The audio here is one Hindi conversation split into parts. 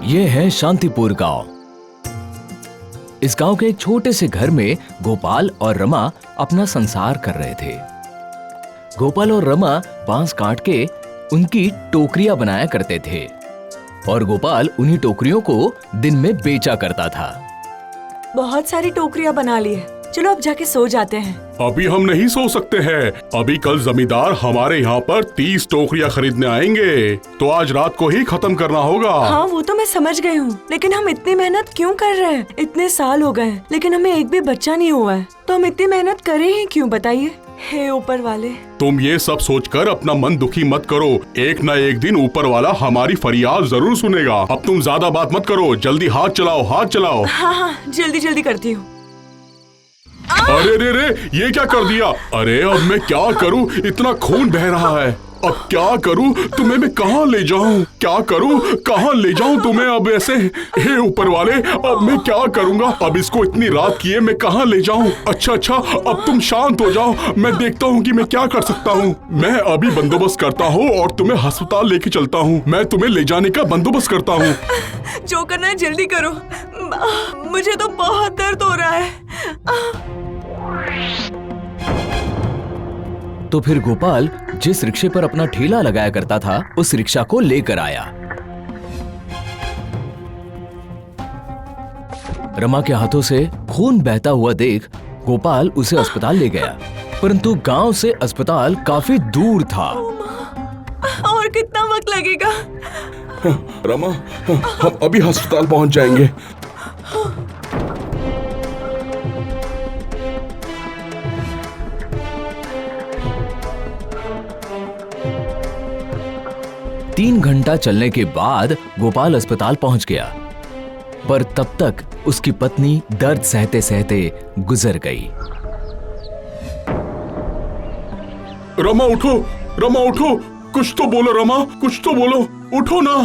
ये है शांतिपुर गांव। इस गांव के एक छोटे से घर में गोपाल और रमा अपना संसार कर रहे थे। गोपाल और रमा बांस काट के उनकी टोकरियां बनाया करते थे और गोपाल उन्हीं टोकरियों को दिन में बेचा करता था। बहुत सारी टोकरियां बना ली है, चलो अब जाके सो जाते हैं। अभी हम नहीं सो सकते हैं। अभी कल जमींदार हमारे यहाँ पर 30 टोकरियां खरीदने आएंगे, तो आज रात को ही खत्म करना होगा। हाँ वो तो मैं समझ गई हूँ, लेकिन हम इतनी मेहनत क्यों कर रहे हैं? इतने साल हो गए हैं, लेकिन हमें एक भी बच्चा नहीं हुआ है, तो हम इतनी मेहनत करें ही क्यों, बताइए? हे ऊपर वाले। तुम ये सब सोचकर अपना मन दुखी मत करो। एक न एक दिन ऊपर वाला हमारी फरियाद जरूर सुनेगा। अब तुम ज्यादा बात मत करो, जल्दी हाथ चलाओ, हाथ चलाओ। हाँ हाँ जल्दी जल्दी करती हूँ। अरे रे रे, ये क्या कर दिया? अरे अब मैं क्या करूं? इतना खून बह रहा है। अब क्या करूं? तुम्हें मैं कहाँ ले जाऊं? क्या करूं? कहाँ ले जाऊं तुम्हें अब ऐसे? हे ऊपर वाले, अब मैं क्या करूंगा? अब इसको इतनी रात की है, मैं कहाँ ले जाऊं? अच्छा अच्छा, अब तुम शांत हो जाओ, मैं देखता हूँ कि मैं क्या कर सकता हूँ। मैं अभी बंदोबस्त करता हूँ और तुम्हें अस्पताल लेके चलता हूँ। मैं तुम्हें ले जाने का बंदोबस्त करता हूँ। जो करना है जल्दी करो, मुझे तो बहुत दर्द हो रहा है। तो फिर गोपाल जिस रिक्शे पर अपना ठेला लगाया करता था, उस रिक्शा को लेकर आया। रमा के हाथों से खून बहता हुआ देख गोपाल उसे अस्पताल ले गया, परंतु गांव से अस्पताल काफी दूर था। और कितना वक्त लगेगा? रमा, हम अभी अस्पताल पहुंच जाएंगे। तीन घंटा चलने के बाद गोपाल अस्पताल पहुंच गया, पर तब तक उसकी पत्नी दर्द सहते सहते गुजर गई। रमा उठो, रमा उठो, कुछ तो बोलो रमा, कुछ तो बोलो, उठो ना,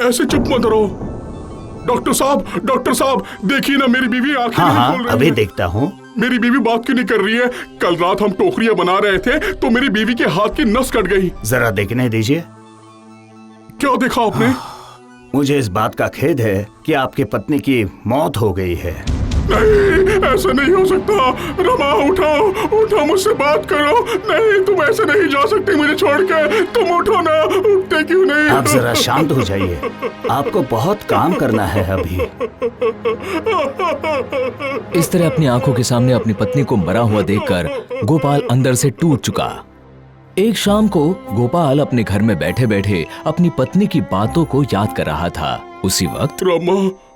ऐसे चुप मत रहो। डॉक्टर साहब, देखिए ना, मेरी बीवी आंखें नहीं खोल रही है। अभी देखता हूँ। मेरी बीवी बात क्यों नहीं कर रही है? कल रात हम टोकरियां बना रहे थे तो मेरी बीवी के हाथ की नस कट गई। जरा देखने दीजिए। क्या देखा आपने? मुझे इस बात का खेद है कि आपकी पत्नी की मौत हो गई है। नहीं, ऐसा नहीं हो सकता। रमा उठो, मुझसे बात करो। नहीं, तुम ऐसे नहीं जा सकती मुझे छोड़ के। तुम उठो ना, उठते क्यों नहीं? आप जरा शांत हो जाइए, आपको बहुत काम करना है अभी। इस तरह अपनी आंखों के सामने अपनी पत्नी को मरा हुआ देखकर गोपाल अंदर से टूट चुका। एक शाम को गोपाल अपने घर में बैठे बैठे अपनी पत्नी की बातों को याद कर रहा था। उसी वक्त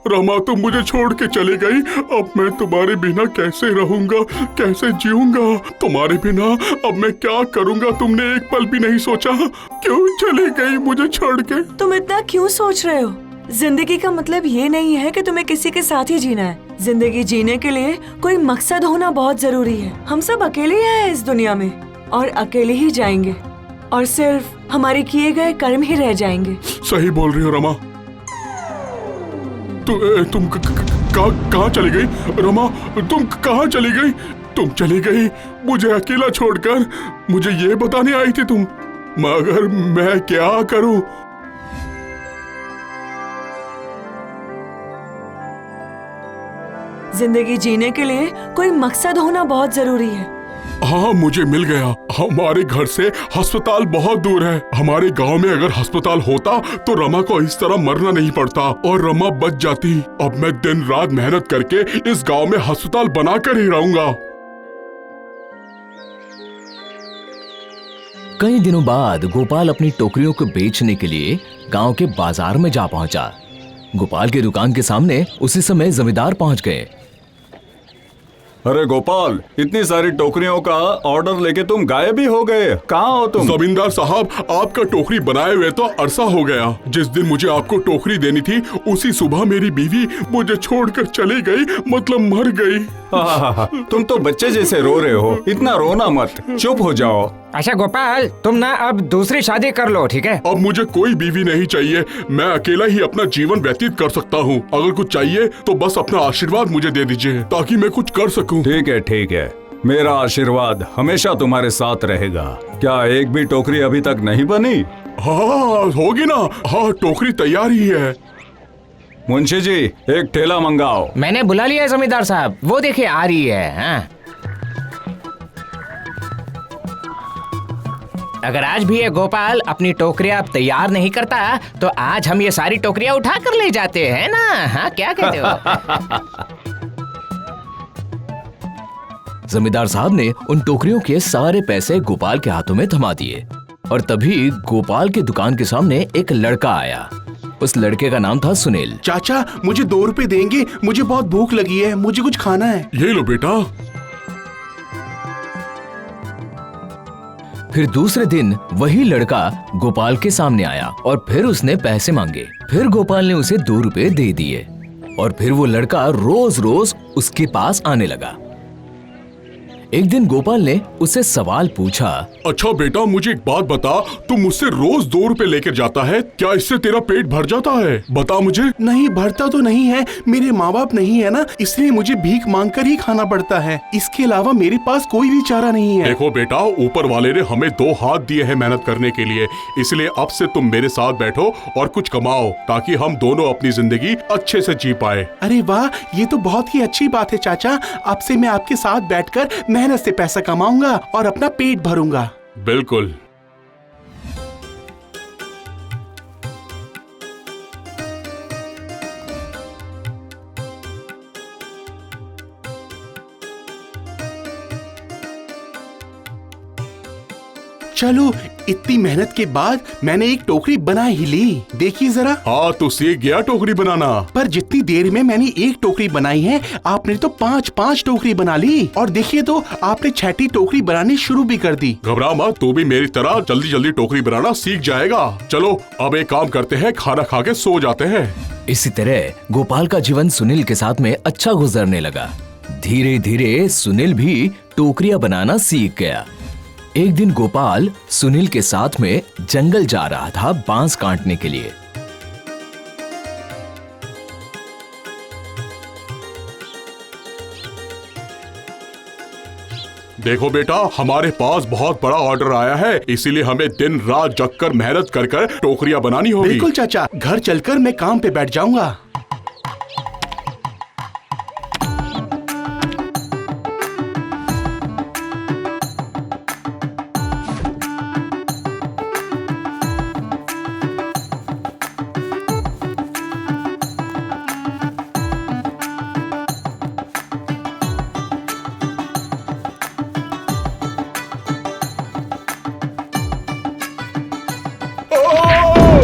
रमा तुम मुझे छोड़ के चली गई। अब मैं तुम्हारे बिना कैसे रहूंगा, कैसे जीऊंगा तुम्हारे बिना? अब मैं क्या करूंगा? तुमने एक पल भी नहीं सोचा? क्यों चली गई मुझे छोड़ के? तुम इतना क्यों सोच रहे हो? जिंदगी का मतलब ये नहीं है कि तुम्हें किसी के साथ ही जीना है। जिंदगी जीने के लिए कोई मकसद होना बहुत जरूरी है। हम सब अकेले ही हैं इस दुनिया में और अकेले ही जाएंगे, और सिर्फ हमारे किए गए कर्म ही रह जाएंगे। सही बोल रही हो रमा। तुम कहाँ चली गई रमा? तुम कहाँ चली गई? तुम चली गई मुझे अकेला छोड़कर। मुझे ये बताने आई थी तुम, मगर मैं क्या करूं? जिंदगी जीने के लिए कोई मकसद होना बहुत जरूरी है। हाँ, मुझे मिल गया। हमारे घर से अस्पताल बहुत दूर है। हमारे गांव में अगर अस्पताल होता तो रमा को इस तरह मरना नहीं पड़ता और रमा बच जाती। अब मैं दिन रात मेहनत करके इस गांव में अस्पताल बनाकर ही रहूंगा। कई दिनों बाद गोपाल अपनी टोकरियों को बेचने के लिए गांव के बाजार में जा पहुंचा। गोपाल की दुकान के सामने उसी समय जमींदार पहुंच गए। अरे गोपाल, इतनी सारी टोकरियों का ऑर्डर लेके तुम गायब ही हो गए। कहाँ हो तुम? जमींदार साहब, आपका टोकरी बनाए हुए तो अरसा हो गया। जिस दिन मुझे आपको टोकरी देनी थी उसी सुबह मेरी बीवी मुझे छोड़कर चली गई, मतलब मर गई। तुम तो बच्चे जैसे रो रहे हो, इतना रोना मत, चुप हो जाओ। अच्छा गोपाल, तुम ना अब दूसरी शादी कर लो, ठीक है? अब मुझे कोई बीवी नहीं चाहिए। मैं अकेला ही अपना जीवन व्यतीत कर सकता हूँ। अगर कुछ चाहिए तो बस अपना आशीर्वाद मुझे दे दीजिए ताकि मैं कुछ कर सकूं। ठीक है, मेरा आशीर्वाद हमेशा तुम्हारे साथ रहेगा। क्या एक भी टोकरी अभी तक नहीं बनी? हाँ होगी ना। हाँ, टोकरी तैयार ही है। मुंशी जी एक ठेला मंगाओ। मैंने बुला लिया है जमींदार साहब, वो देखिए आ रही है। हाँ। अगर आज भी ये गोपाल अपनी टोकरियां तैयार नहीं करता तो आज हम ये सारी टोकरियां उठा कर ले जाते हैं ना। हाँ, क्या कहते हो? जमींदार साहब ने उन टोकरियों के सारे पैसे गोपाल के हाथों में थमा दिए और तभी गोपाल की दुकान के सामने एक लड़का आया। उस लड़के का नाम था सुनील। चाचा मुझे 2 रुपए देंगे? मुझे बहुत भूख लगी है, मुझे कुछ खाना है। ये लो बेटा। फिर दूसरे दिन वही लड़का गोपाल के सामने आया और फिर उसने पैसे मांगे। फिर गोपाल ने उसे 2 रुपए दे दिए और फिर वो लड़का रोज रोज उसके पास आने लगा। एक दिन गोपाल ने उससे सवाल पूछा, अच्छा बेटा मुझे एक बात बता, तू मुझसे रोज 2 रुपए लेकर जाता है, क्या इससे तेरा पेट भर जाता है? बता मुझे। नहीं भरता तो नहीं है, मेरे माँ बाप नहीं है ना, इसलिए मुझे भीख मांग कर ही खाना पड़ता है। इसके अलावा मेरे पास कोई भी चारा नहीं है। देखो बेटा, ऊपर वाले ने हमें 2 हाथ दिए हैं मेहनत करने के लिए, इसलिए अब से तुम मेरे साथ बैठो और कुछ कमाओ ताकि हम दोनों अपनी जिंदगी अच्छे से जी पाए। अरे वाह, ये तो बहुत ही अच्छी बात है चाचा। अब से मैं आपके साथ बैठकर मेहनत से पैसा कमाऊंगा और अपना पेट भरूंगा। बिल्कुल। चलो, इतनी मेहनत के बाद मैंने एक टोकरी बना ही ली। देखिए जरा। हाँ तो सीख गया टोकरी बनाना। पर जितनी देर में मैंने एक टोकरी बनाई है, आपने तो 5-5 टोकरी बना ली। और देखिए तो आपने 6ठी टोकरी बनानी शुरू भी कर दी। घबरा मत, तू भी मेरी तरह जल्दी जल्दी टोकरी बनाना सीख जाएगा। चलो अब एक काम करते हैं, खाना खा के सो जाते हैं। इसी तरह गोपाल का जीवन सुनील के साथ में अच्छा गुजरने लगा। धीरे धीरे सुनील भी टोकरियां बनाना सीख गया। एक दिन गोपाल सुनील के साथ में जंगल जा रहा था बांस काटने के लिए। देखो बेटा, हमारे पास बहुत बड़ा ऑर्डर आया है, इसीलिए हमें दिन रात जगकर मेहनत कर कर टोकरियां बनानी होगी। बिल्कुल चाचा, घर चलकर मैं काम पे बैठ जाऊंगा।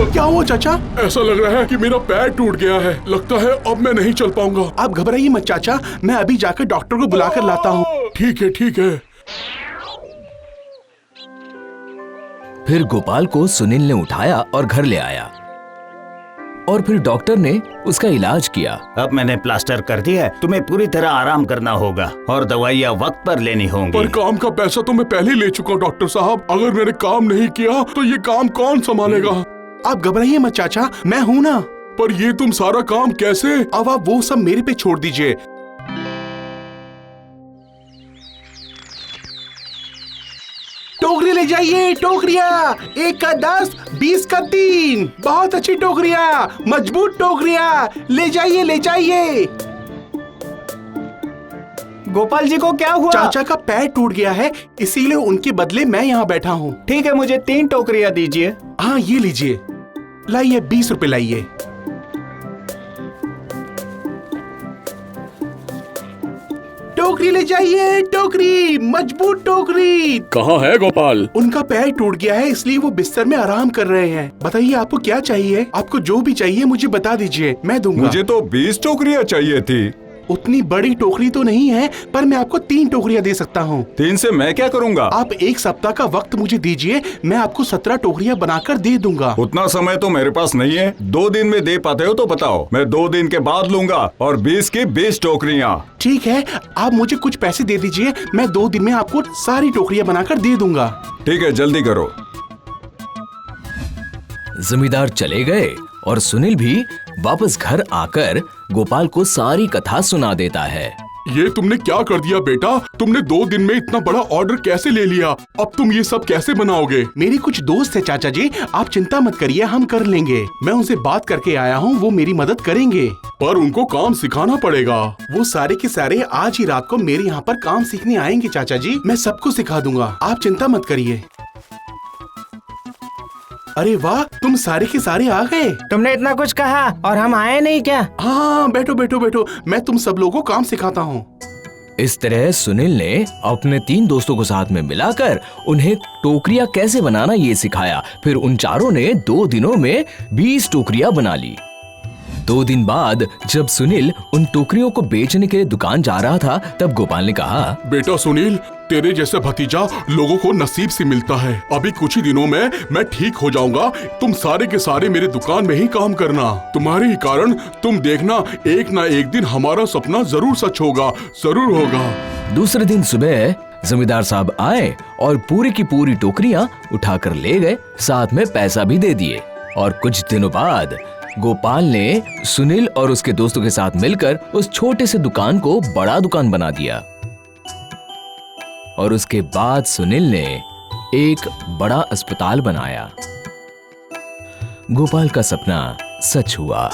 क्या हुआ चाचा? ऐसा लग रहा है कि मेरा पैर टूट गया है, लगता है अब मैं नहीं चल पाऊंगा। आप घबराइए मत चाचा, मैं अभी जाकर डॉक्टर को बुलाकर लाता हूँ। ठीक है ठीक है। फिर गोपाल को सुनील ने उठाया और घर ले आया और फिर डॉक्टर ने उसका इलाज किया। अब मैंने प्लास्टर कर दिया है, तुम्हें पूरी तरह आराम करना होगा और दवाइयाँ वक्त पर लेनी होंगी। पर काम का पैसा तो मैं पहले ही ले चुका हूँ डॉक्टर साहब, अगर मैंने काम नहीं किया तो ये काम कौन संभालेगा? आप घबराइए मत चाचा, मैं हूँ ना। पर ये तुम सारा काम कैसे? अब आप वो सब मेरे पे छोड़ दीजिए। टोकरी ले जाइए, टोकरियाँ 1 का 10, 20 का 3। बहुत अच्छी टोकरियाँ, मजबूत टोकरियाँ, ले जाइए ले जाइए। गोपाल जी को क्या हुआ? चाचा का पैर टूट गया है, इसीलिए उनके बदले मैं यहाँ बैठा हूँ। ठीक है, मुझे 3 टोकरियाँ दीजिए। हाँ ये लीजिए, लाइए 20 रुपए लाइए। टोकरी ले जाइए, टोकरी, मजबूत टोकरी। कहाँ है गोपाल? उनका पैर टूट गया है, इसलिए वो बिस्तर में आराम कर रहे हैं। बताइए आपको क्या चाहिए? आपको जो भी चाहिए मुझे बता दीजिए, मैं दूंगा। मुझे तो 20 टोकरियाँ चाहिए थी। उतनी बड़ी टोकरी तो नहीं है, पर मैं आपको 3 टोकरियाँ दे सकता हूँ। 3 से मैं क्या करूँगा? आप 1 सप्ताह का वक्त मुझे दीजिए, मैं आपको 17 टोकरियाँ बनाकर दे दूंगा। उतना समय तो मेरे पास नहीं है। 2 दिन में दे पाते हो तो बताओ, मैं 2 दिन के बाद लूंगा और 20 की 20 टोकरियाँ। ठीक है, आप मुझे कुछ पैसे दे दीजिए, मैं 2 दिन में आपको सारी टोकरियाँ बनाकर दे दूंगा। ठीक है, जल्दी करो। जमींदार चले गए और सुनील भी वापस घर आकर गोपाल को सारी कथा सुना देता है। ये तुमने क्या कर दिया बेटा? तुमने 2 दिन में इतना बड़ा ऑर्डर कैसे ले लिया? अब तुम ये सब कैसे बनाओगे? मेरी कुछ दोस्त है चाचा जी, आप चिंता मत करिए, हम कर लेंगे। मैं उनसे बात करके आया हूँ, वो मेरी मदद करेंगे। पर उनको काम सिखाना पड़ेगा। वो सारे के सारे आज ही रात को मेरे यहाँ पर काम सीखने आएंगे चाचा जी। मैं सबको सिखा दूंगा, आप चिंता मत करिए। अरे वाह, तुम सारे के सारे आ गए। तुमने इतना कुछ कहा और हम आए नहीं क्या? हाँ, बैठो बैठो बैठो, मैं तुम सब लोगों को काम सिखाता हूँ। इस तरह सुनील ने अपने 3 दोस्तों को साथ में मिलाकर उन्हें टोकरियां कैसे बनाना ये सिखाया। फिर उन चारों ने 2 दिनों में 20 टोकरियां बना ली। 2 दिन बाद जब सुनील उन टोकरियों को बेचने के लिए दुकान जा रहा था, तब गोपाल ने कहा, बेटा सुनील, तेरे जैसा भतीजा लोगों को नसीब से मिलता है। अभी कुछ ही दिनों में मैं ठीक हो जाऊंगा। तुम सारे के सारे मेरे दुकान में ही काम करना। तुम्हारे ही कारण तुम देखना, एक ना एक दिन हमारा सपना जरूर सच होगा, जरूर होगा। दूसरे दिन सुबह जमींदार साहब आए और पूरी की पूरी टोकरियां उठाकर ले गए, साथ में पैसा भी दे दिए। और कुछ दिनों बाद गोपाल ने सुनील और उसके दोस्तों के साथ मिलकर उस छोटे से दुकान को बड़ा दुकान बना दिया। और उसके बाद सुनील ने एक बड़ा अस्पताल बनाया। गोपाल का सपना सच हुआ।